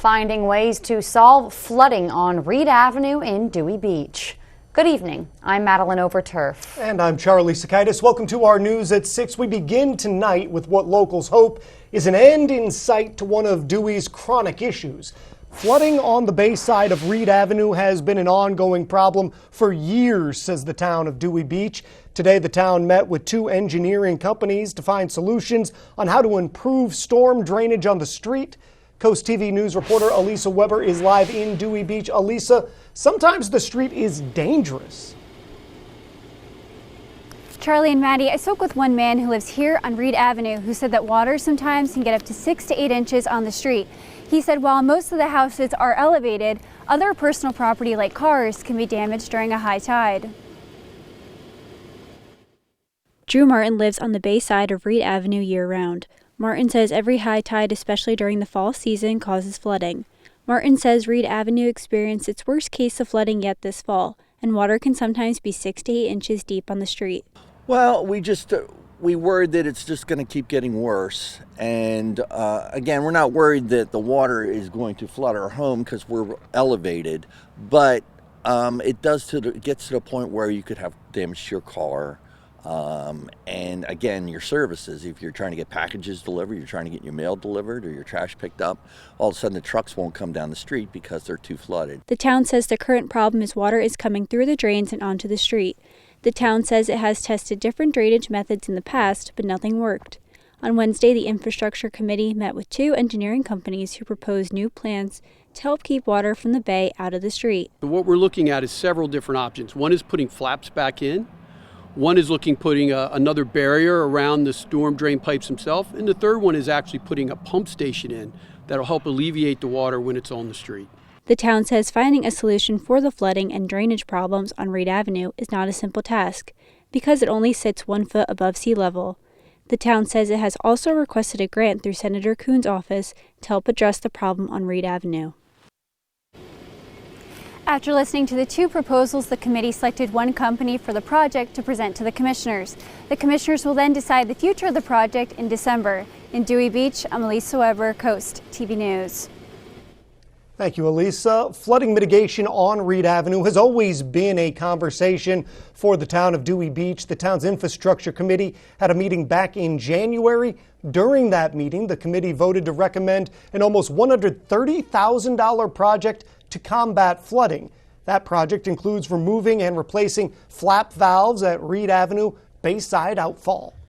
finding ways to solve flooding on Reed Avenue in Dewey Beach. Good evening. I'm Madeline Overturf. And I'm Charlie Sakaitis. Welcome to our News at 6. We begin tonight with what locals hope is an end in sight to one of Dewey's chronic issues. Flooding on the bay side of Reed Avenue has been an ongoing problem for years, says the town of Dewey Beach. Today, the town met with 2 engineering companies to find solutions on how to improve storm drainage on the street. Coast TV News reporter Elisa Weber is live in Dewey Beach. Elisa, sometimes the street is dangerous. Charlie and Maddie, I spoke with one man who lives here on Reed Avenue who said that water sometimes can get up to 6 to 8 inches on the street. He said while most of the houses are elevated, other personal property like cars can be damaged during a high tide. Drew Martin lives on the bay side of Reed Avenue year-round. Martin says every high tide, especially during the fall season, causes flooding. Martin says Reed Avenue experienced its worst case of flooding yet this fall, and water can sometimes be 6 to 8 inches deep on the street. Well, we worried that it's just going to keep getting worse. And again, we're not worried that the water is going to flood our home because we're elevated. But it gets to the point where you could have damage to your car. And again, your services, if you're trying to get packages delivered, you're trying to get your mail delivered or your trash picked up, all of a sudden the trucks won't come down the street because they're too flooded. The town says the current problem is water is coming through the drains and onto the street. The town says it has tested different drainage methods in the past, but nothing worked. On Wednesday, the Infrastructure Committee met with 2 engineering companies who proposed new plans to help keep water from the bay out of the street. What we're looking at is several different options. One is putting flaps back in. One is putting another barrier around the storm drain pipes themselves. And the third one is actually putting a pump station in that'll help alleviate the water when it's on the street. The town says finding a solution for the flooding and drainage problems on Reed Avenue is not a simple task because it only sits 1 foot above sea level. The town says it has also requested a grant through Senator Coon's office to help address the problem on Reed Avenue. After listening to the 2 proposals, the committee selected one company for the project to present to the commissioners. The commissioners will then decide the future of the project in December. In Dewey Beach, I'm Elisa Weber, Coast TV News. Thank you, Elisa. Flooding mitigation on Reed Avenue has always been a conversation for the town of Dewey Beach. The town's infrastructure committee had a meeting back in January. During that meeting, the committee voted to recommend an almost $130,000 project to combat flooding. That project includes removing and replacing flap valves at Reed Avenue Bayside Outfall.